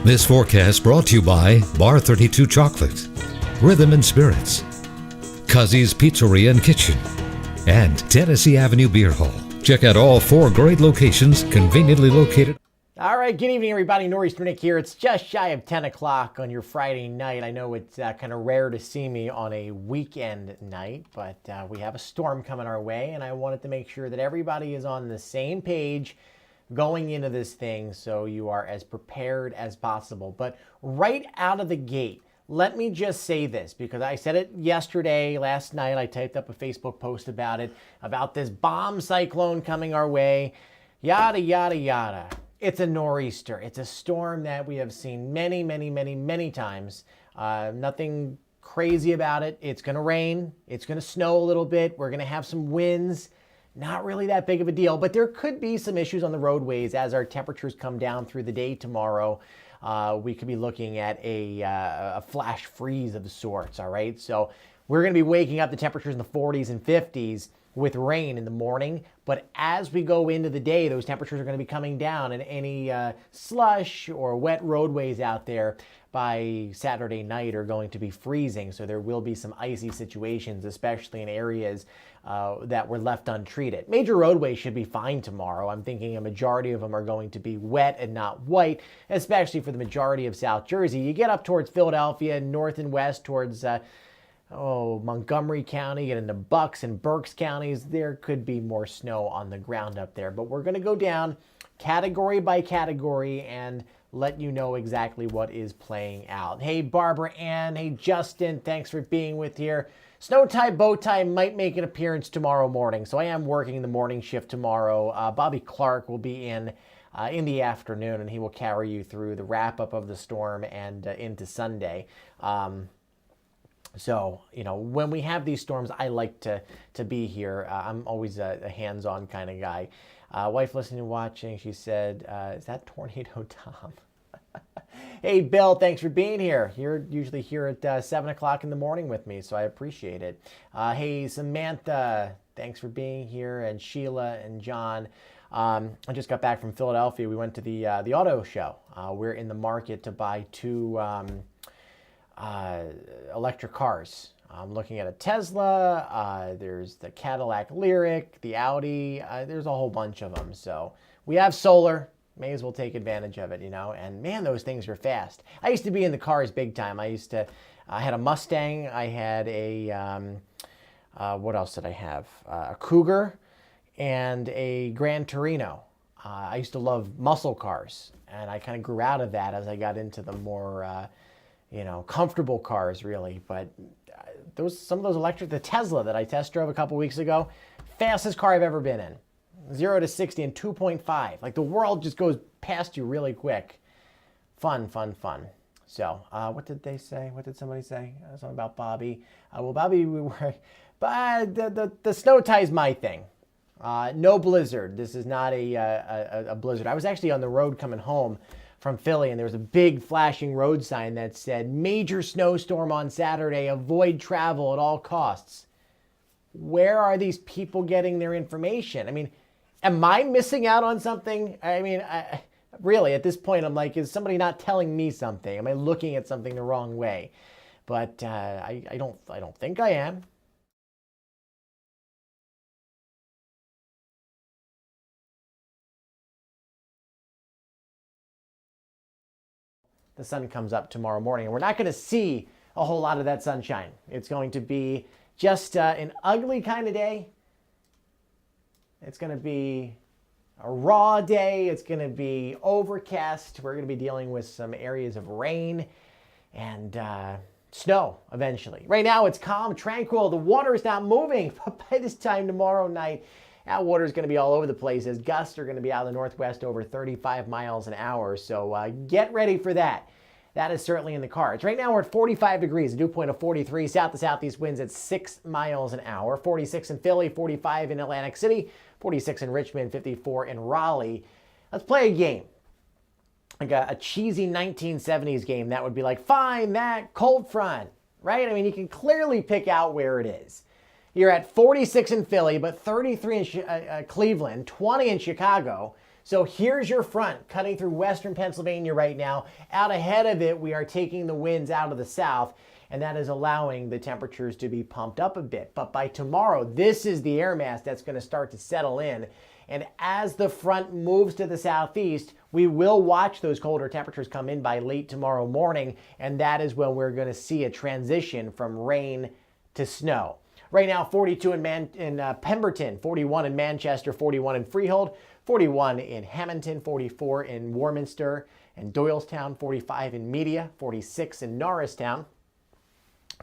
This forecast brought to you by Bar 32 Chocolate, Rhythm and Spirits, Cuzzy's Pizzeria and Kitchen, and Tennessee Avenue Beer Hall. Check out all 4 great locations conveniently located. All right, good evening, everybody. Nor'easter Nick here. It's just shy of 10 o'clock on your Friday night. I know it's kind of rare to see me on a weekend night, but we have a storm coming our way, and I wanted to make sure that everybody is on the same page going into this thing so you are as prepared as possible. But right out of the gate, let me just say this, because I said it yesterday, last night. I typed up a Facebook post about it, about this bomb cyclone coming our way, yada, yada, yada. It's a nor'easter. It's a storm that we have seen many, many, many, many times. Nothing crazy about it. It's going to rain. It's going to snow a little bit. We're going to have some winds. Not really that big of a deal, but there could be some issues on the roadways as our temperatures come down through the day tomorrow. We could be looking at a flash freeze of sorts, all right? So we're going to be waking up the temperatures in the 40s and 50s with rain in the morning, but as we go into the day, those temperatures are going to be coming down, and any slush or wet roadways out there by Saturday night are going to be freezing. So there will be some icy situations, especially in areas that were left untreated. Major roadways should be fine tomorrow. I'm thinking a majority of them are going to be wet and not white, especially for the majority of South Jersey. You get up towards Philadelphia, north and west towards Montgomery County, get into Bucks and Berks counties, there could be more snow on the ground up there. But we're going to go down category by category and let you know exactly what is playing out. Hey, Barbara Ann. Hey, Justin. Thanks for being with here. Snow Tie Bow Tie might make an appearance tomorrow morning, so I am working the morning shift tomorrow. Bobby Clark will be in the afternoon, and he will carry you through the wrap-up of the storm and into Sunday. So, you know, when we have these storms, I like to be here. I'm always a hands-on kind of guy. Wife listening and watching, she said, is that Tornado Tom? Hey, Bill, thanks for being here. You're usually here at 7 o'clock in the morning with me, so I appreciate it. Hey, Samantha, thanks for being here, and Sheila and John. I just got back from Philadelphia. We went to the auto show. We're in the market to buy 2 electric cars. I'm looking at a Tesla, there's the Cadillac Lyriq, the Audi, there's a whole bunch of them. So we have solar, may as well take advantage of it, you know, and man, those things are fast. I used to be in the cars big time. I had a Mustang, I had a, what else did I have? A Cougar and a Gran Torino. I used to love muscle cars, and I kind of grew out of that as I got into the more, comfortable cars, really. But some of those electric, the Tesla that I test drove a couple weeks ago, fastest car I've ever been in. 0 to 60 in 2.5. Like, the world just goes past you really quick. Fun, fun, fun. So, what did they say? What did somebody say? Something about Bobby. Well, Bobby, but the snow tie is my thing. No blizzard. This is not a blizzard. I was actually on the road coming home from Philly, and there was a big flashing road sign that said, major snowstorm on Saturday, avoid travel at all costs. Where are these people getting their information? I mean, am I missing out on something? I mean, really, at this point, I'm like, is somebody not telling me something? Am I looking at something the wrong way? But I don't think I am. The sun comes up tomorrow morning, and we're not going to see a whole lot of that sunshine. It's going to be just an ugly kind of day. It's going to be a raw day. It's going to be overcast. We're going to be dealing with some areas of rain and snow eventually. Right now it's calm, tranquil. The water is not moving, but by this time tomorrow night, that water is going to be all over the place as gusts are going to be out of the northwest over 35 miles an hour. So get ready for that. That is certainly in the cards. Right now we're at 45 degrees, a dew point of 43. South to southeast winds at 6 miles an hour. 46 in Philly, 45 in Atlantic City, 46 in Richmond, 54 in Raleigh. Let's play a game. Like a cheesy 1970s game that would be like, find that cold front, right? I mean, you can clearly pick out where it is. You're at 46 in Philly, but 33 in Cleveland, 20 in Chicago, So here's your front cutting through western Pennsylvania right now. Out ahead of it, we are taking the winds out of the south, and that is allowing the temperatures to be pumped up a bit. But by tomorrow, this is the air mass that's going to start to settle in. And as the front moves to the southeast, we will watch those colder temperatures come in by late tomorrow morning, and that is when we're going to see a transition from rain to snow. Right now, 42 in Pemberton, 41 in Manchester, 41 in Freehold, 41 in Hamilton, 44 in Warminster and Doylestown, 45 in Media, 46 in Norristown,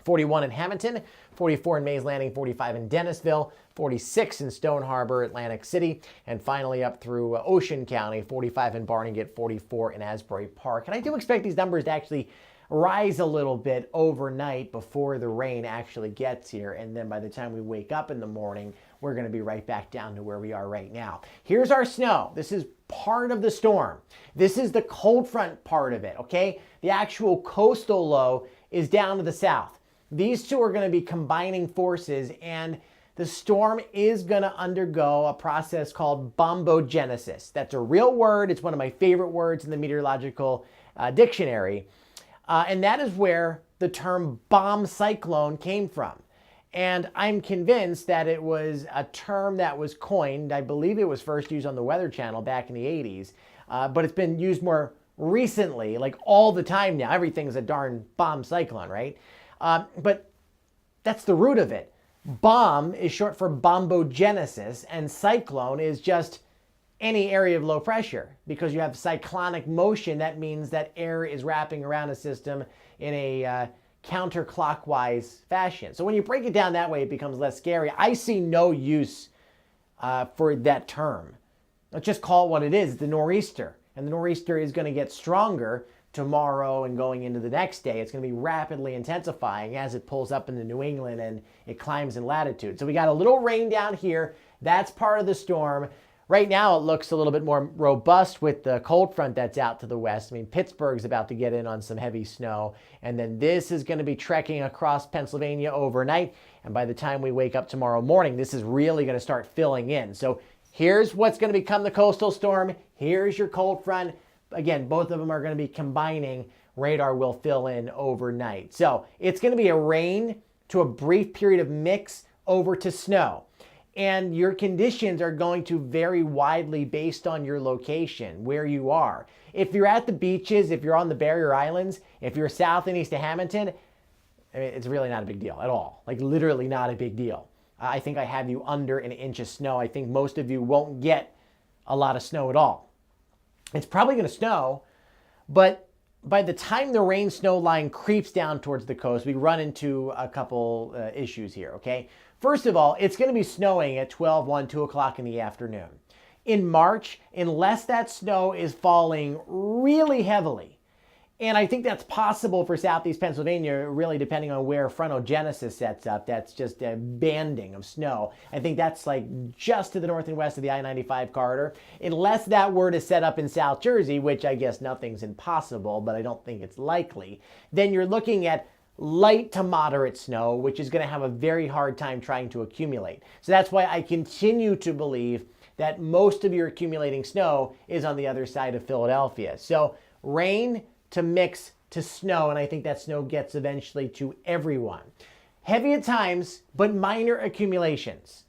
41 in Hamilton, 44 in Mays Landing, 45 in Dennisville, 46 in Stone Harbor, Atlantic City, and finally up through Ocean County, 45 in Barnegat, 44 in Asbury Park. And I do expect these numbers to actually rise a little bit overnight before the rain actually gets here. And then by the time we wake up in the morning, we're going to be right back down to where we are right now. Here's our snow. This is part of the storm. This is the cold front part of it, okay? The actual coastal low is down to the south. These two are going to be combining forces, and the storm is going to undergo a process called bombogenesis. That's a real word. It's one of my favorite words in the meteorological dictionary. And that is where the term bomb cyclone came from. And I'm convinced that it was a term that was coined. I believe it was first used on the Weather Channel back in the 80s, but it's been used more recently, like all the time now. Everything's a darn bomb cyclone, right? But that's the root of it. Bomb is short for bombogenesis, and cyclone is just any area of low pressure. Because you have cyclonic motion, that means that air is wrapping around a system in a counterclockwise fashion. So when you break it down that way, it becomes less scary. I see no use for that term. Let's just call it what it is, the nor'easter. And the nor'easter is going to get stronger tomorrow and going into the next day. It's going to be rapidly intensifying as it pulls up into New England and it climbs in latitude. So we got a little rain down here. That's part of the storm. Right now, it looks a little bit more robust with the cold front that's out to the west. I mean, Pittsburgh's about to get in on some heavy snow. And then this is going to be trekking across Pennsylvania overnight. And by the time we wake up tomorrow morning, this is really going to start filling in. So here's what's going to become the coastal storm. Here's your cold front. Again, both of them are going to be combining. Radar will fill in overnight. So it's going to be a rain to a brief period of mix over to snow. And your conditions are going to vary widely based on your location, where you are. If you're at the beaches, if you're on the barrier islands, if you're south and east of Hamilton, I mean, it's really not a big deal at all. Like literally not a big deal. I think I have you under an inch of snow. I think most of you won't get a lot of snow at all. It's probably going to snow, but by the time the rain snow line creeps down towards the coast, we run into a couple issues here, okay? First of all, it's going to be snowing at 12, 1, 2 o'clock in the afternoon. In March, unless that snow is falling really heavily, and I think that's possible for southeast Pennsylvania, really depending on where frontogenesis sets up. That's just a banding of snow. I think that's like just to the north and west of the I-95 corridor. Unless that were to set up in South Jersey, which I guess nothing's impossible, but I don't think it's likely, then you're looking at light to moderate snow, which is going to have a very hard time trying to accumulate. So that's why I continue to believe that most of your accumulating snow is on the other side of Philadelphia. So rain to mix to snow, and I think that snow gets eventually to everyone. Heavy at times, but minor accumulations.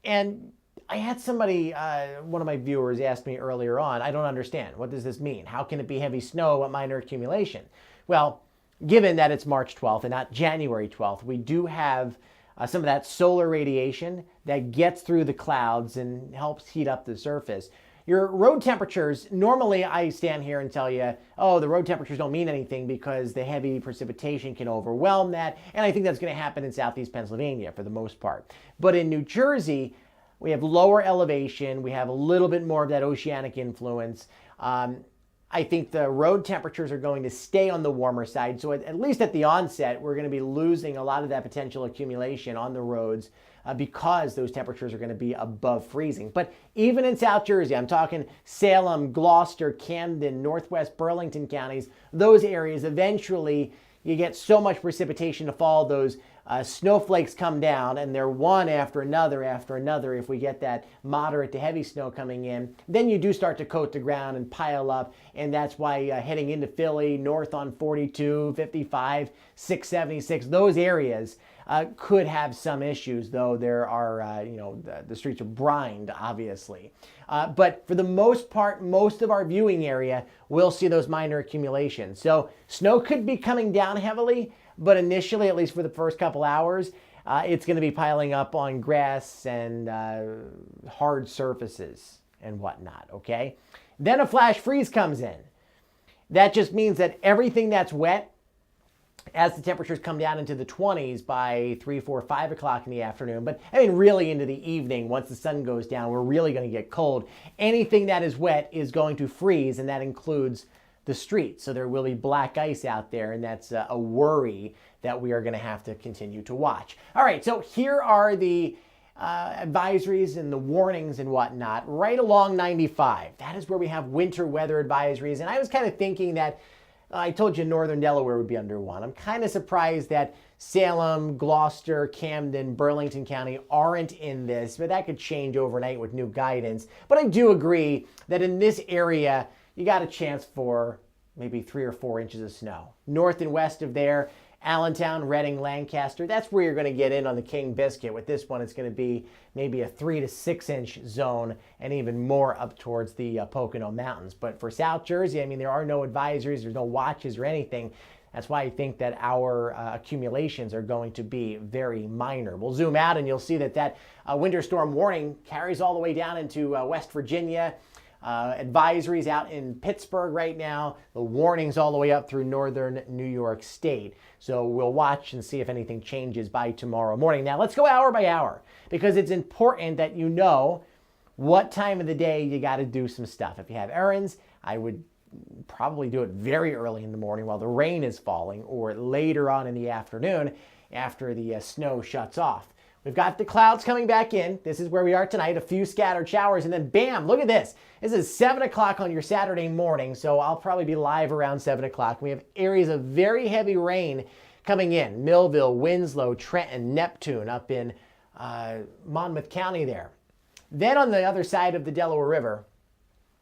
And I had somebody, one of my viewers asked me earlier on, I don't understand. What does this mean? How can it be heavy snow but minor accumulation? Well, given that it's March 12th and not January 12th, we do have some of that solar radiation that gets through the clouds and helps heat up the surface. Your road temperatures, normally I stand here and tell you, oh, the road temperatures don't mean anything because the heavy precipitation can overwhelm that. And I think that's going to happen in southeast Pennsylvania for the most part. But in New Jersey, we have lower elevation. We have a little bit more of that oceanic influence. I think the road temperatures are going to stay on the warmer side. So at least at the onset, we're going to be losing a lot of that potential accumulation on the roads because those temperatures are going to be above freezing. But even in South Jersey, I'm talking Salem, Gloucester, Camden, Northwest Burlington counties, those areas, eventually you get so much precipitation to fall, those snowflakes come down, and they're one after another, if we get that moderate to heavy snow coming in, then you do start to coat the ground and pile up. And that's why heading into Philly, north on 42, 55, 676, those areas could have some issues, though there are, the streets are brined, obviously. But for the most part, most of our viewing area will see those minor accumulations. So snow could be coming down heavily, but initially, at least for the first couple hours, it's going to be piling up on grass and hard surfaces and whatnot, okay? Then a flash freeze comes in. That just means that everything that's wet, as the temperatures come down into the 20s by 3, 4, 5 o'clock in the afternoon, but I mean really into the evening, once the sun goes down, we're really going to get cold. Anything that is wet is going to freeze, and that includes the streets. So there will be black ice out there, and that's a worry that we are going to have to continue to watch. All right, so here are the advisories and the warnings and whatnot right along 95. That is where we have winter weather advisories, and I was kind of thinking that I told you northern Delaware would be under one. I'm kind of surprised that Salem, Gloucester, Camden, Burlington County aren't in this, but that could change overnight with new guidance. But I do agree that in this area, you got a chance for maybe 3 or 4 inches of snow. North and west of there, Allentown, Reading, Lancaster, that's where you're going to get in on the King Biscuit. With this one, it's going to be maybe a 3 to 6 inch zone, and even more up towards the Pocono Mountains. But for South Jersey, I mean, there are no advisories, there's no watches or anything. That's why I think that our accumulations are going to be very minor. We'll zoom out and you'll see that winter storm warning carries all the way down into West Virginia. Advisories out in Pittsburgh right now, the warnings all the way up through northern New York State. So we'll watch and see if anything changes by tomorrow morning. Now let's go hour by hour, because it's important that you know what time of the day you got to do some stuff. If you have errands, I would probably do it very early in the morning while the rain is falling, or later on in the afternoon after the snow shuts off. We've got the clouds coming back in. This is where we are tonight, a few scattered showers, and then bam, look at this. This is 7 o'clock on your Saturday morning, so I'll probably be live around 7 o'clock. We have areas of very heavy rain coming in. Millville, Winslow, Trenton, Neptune, up in Monmouth County there. Then on the other side of the Delaware River,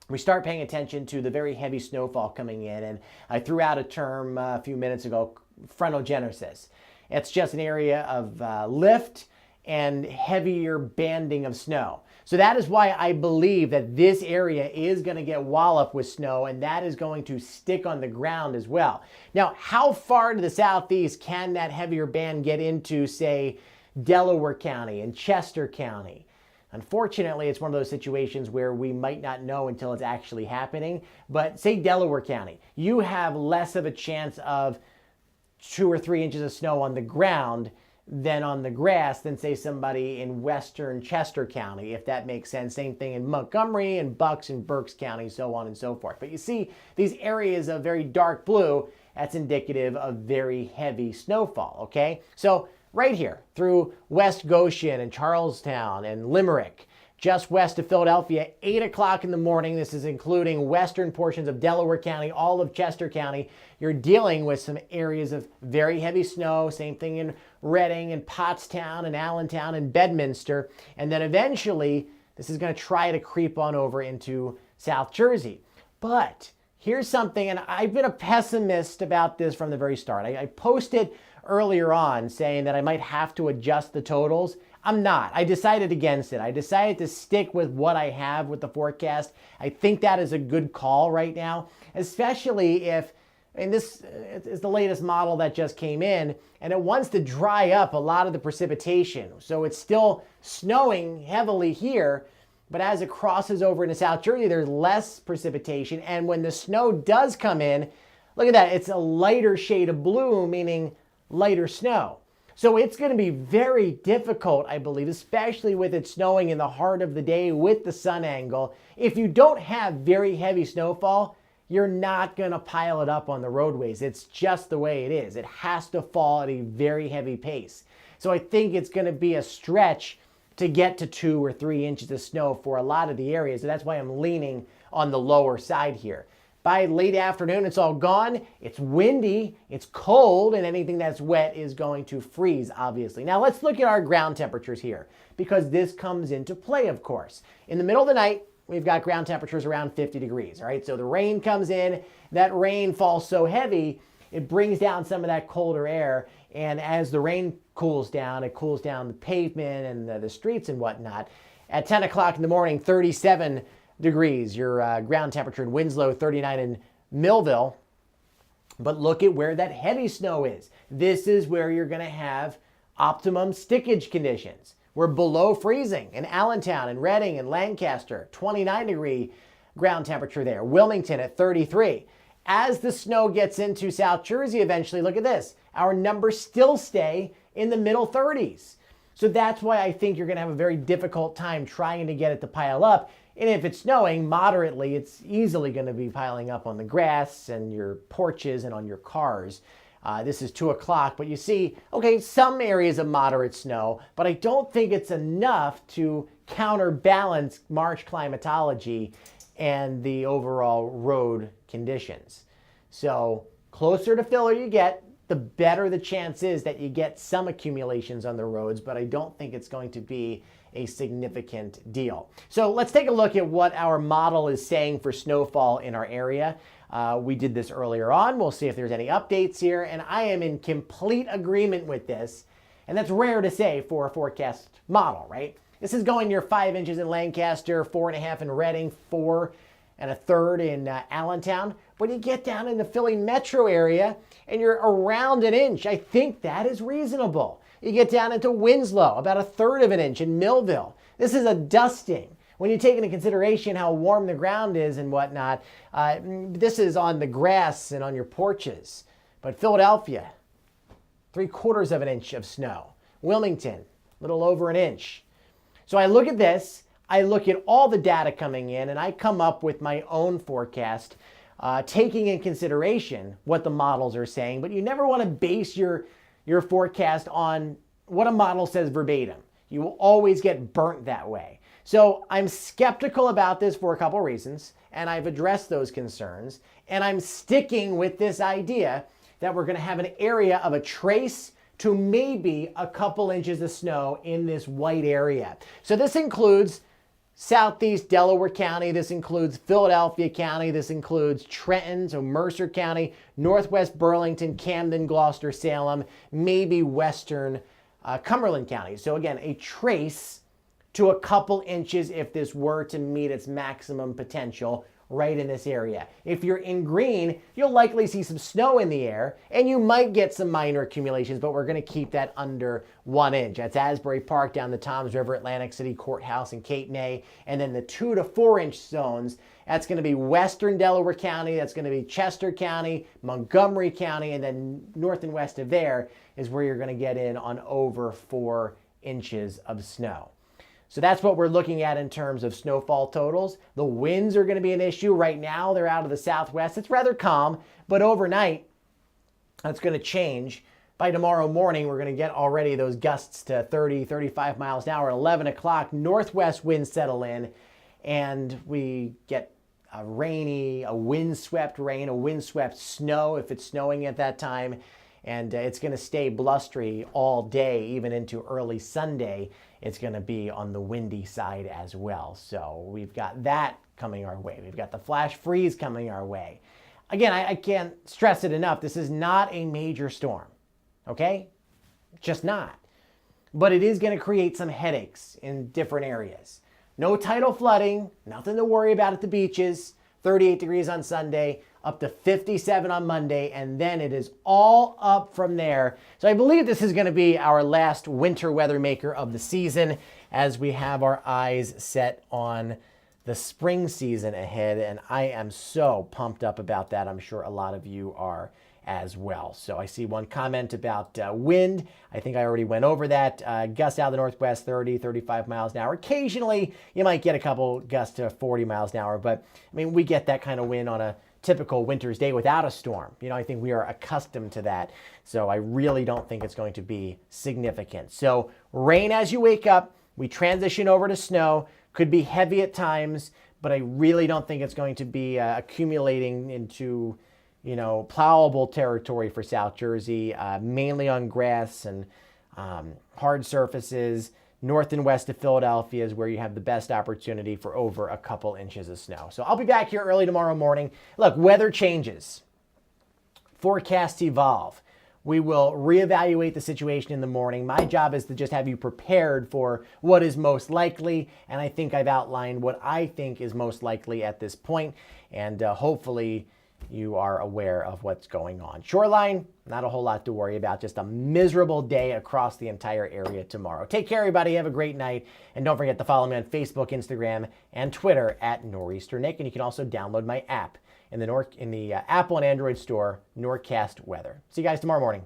we start paying attention to the very heavy snowfall coming in, and I threw out a term a few minutes ago, frontogenesis. It's just an area of lift and heavier banding of snow. So that is why I believe that this area is going to get walloped with snow, and that is going to stick on the ground as well. Now, how far to the southeast can that heavier band get into, say, Delaware County and Chester County? Unfortunately, it's one of those situations where we might not know until it's actually happening. But say Delaware County, you have less of a chance of 2 or 3 inches of snow on the ground than on the grass than, say, somebody in western Chester County, if that makes sense. Same thing in Montgomery and Bucks and Berks County, so on and so forth. But you see these areas of very dark blue, that's indicative of very heavy snowfall, okay? So right here through West Goshen and Charlestown and Limerick, just west of Philadelphia, 8 o'clock in the morning. This is including western portions of Delaware County, all of Chester County. You're dealing with some areas of very heavy snow. Same thing in Reading and Pottstown and Allentown and Bedminster. And then eventually, this is going to try to creep on over into South Jersey. But here's something, and I've been a pessimist about this from the very start. I posted earlier on saying that I might have to adjust the totals. I'm not. I decided against it. I decided to stick with what I have with the forecast. I think that is a good call right now, especially if, and this is the latest model that just came in, and it wants to dry up a lot of the precipitation. So it's still snowing heavily here, but as it crosses over into South Jersey, there's less precipitation. And when the snow does come in, look at that. It's a lighter shade of blue, meaning lighter snow. So it's going to be very difficult, I believe, especially with it snowing in the heart of the day with the sun angle. If you don't have very heavy snowfall, you're not going to pile it up on the roadways. It's just the way it is. It has to fall at a very heavy pace. So I think it's going to be a stretch to get to 2 or 3 inches of snow for a lot of the areas. So that's why I'm leaning on the lower side here. By late afternoon, it's all gone. It's windy, it's cold, and anything that's wet is going to freeze, obviously. Now let's look at our ground temperatures here, because this comes into play, of course. In the middle of the night, we've got ground temperatures around 50 degrees, all right? So the rain comes in, that rain falls so heavy, it brings down some of that colder air, and as the rain cools down, it cools down the pavement and the streets and whatnot. At 10 o'clock in the morning, 37 degrees, your ground temperature in Winslow, 39 in Millville. But look at where that heavy snow is. This is where you're going to have optimum stickage conditions. We're below freezing in Allentown and Reading and Lancaster, 29 degree ground temperature there. Wilmington at 33. As the snow gets into South Jersey eventually, look at this. Our numbers still stay in the middle 30s. So that's why I think you're going to have a very difficult time trying to get it to pile up. And if it's snowing moderately, it's easily going to be piling up on the grass and your porches and on your cars. This is 2 o'clock, but you see, okay, some areas of moderate snow, but I don't think it's enough to counterbalance March climatology and the overall road conditions. So closer to filler you get, the better the chance is that you get some accumulations on the roads, but I don't think it's going to be a significant deal. So let's take a look at what our model is saying for snowfall in our area. We did this earlier on. We'll see if there's any updates here, and I am in complete agreement with this, and that's rare to say for a forecast model, right? This is going near 5 inches in Lancaster, 4.5 in Reading, 4 1/3 in Allentown. When you get down in the Philly metro area and you're around an inch, I think that is reasonable. You get down into Winslow, about 1/3 of an inch in Millville. This is a dusting. When you take into consideration how warm the ground is and whatnot, this is on the grass and on your porches. But Philadelphia, 3/4 of an inch of snow. Wilmington, a little over an inch. So I look at this, I look at all the data coming in, and I come up with my own forecast, taking in consideration what the models are saying. But you never want to base your forecast on what a model says verbatim. You will always get burnt that way. So I'm skeptical about this for a couple reasons, and I've addressed those concerns. And I'm sticking with this idea that we're going to have an area of a trace to maybe a couple inches of snow in this white area. So this includes Southeast Delaware County, this includes Philadelphia County, this includes Trenton, so Mercer County, Northwest Burlington, Camden, Gloucester, Salem, maybe Western Cumberland County. So again, a trace to a couple inches if this were to meet its maximum potential right in this area. If you're in green, you'll likely see some snow in the air, and you might get some minor accumulations, but we're going to keep that under 1 inch. That's Asbury Park down the Toms River, Atlantic City Courthouse, and Cape and then the 2 to 4 inch zones, that's going to be Western Delaware County, that's going to be Chester County, Montgomery County, and then north and west of there is where you're going to get in on over 4 inches of snow. So that's what we're looking at in terms of snowfall totals. The winds are going to be an issue. Right now, they're out of the southwest. It's rather calm, but overnight, that's going to change. By tomorrow morning, we're going to get already those gusts to 30, 35 miles an hour. At 11 o'clock, northwest winds settle in, and we get a windswept rain, a windswept snow if it's snowing at that time. And it's going to stay blustery all day, even into early Sunday. It's going to be on the windy side as well. So we've got that coming our way. We've got the flash freeze coming our way. Again, I can't stress it enough. This is not a major storm, okay? Just not. But it is going to create some headaches in different areas. No tidal flooding, nothing to worry about at the beaches. 38 degrees on Sunday, up to 57 on Monday, and then it is all up from there. So I believe this is going to be our last winter weather maker of the season as we have our eyes set on the spring season ahead, and I am so pumped up about that. I'm sure a lot of you are as well. So I see one comment about wind. I think I already went over that. Gusts out of the northwest, 30, 35 miles an hour. Occasionally, you might get a couple gusts to 40 miles an hour, but I mean, we get that kind of wind on a typical winter's day without a storm. You know, I think we are accustomed to that. So I really don't think it's going to be significant. So rain as you wake up, we transition over to snow, could be heavy at times, but I really don't think it's going to be accumulating into, plowable territory for South Jersey, mainly on grass and hard surfaces. North and west of Philadelphia is where you have the best opportunity for over a couple inches of snow. So I'll be back here early tomorrow morning. Look, weather changes. Forecasts evolve. We will reevaluate the situation in the morning. My job is to just have you prepared for what is most likely, and I think I've outlined what I think is most likely at this point, and hopefully you are aware of what's going on. Shoreline, not a whole lot to worry about. Just a miserable day across the entire area tomorrow. Take care, everybody. Have a great night. And don't forget to follow me on Facebook, Instagram, and Twitter at Nor'easter Nick. And you can also download my app in the Apple and Android store, Norcast Weather. See you guys tomorrow morning.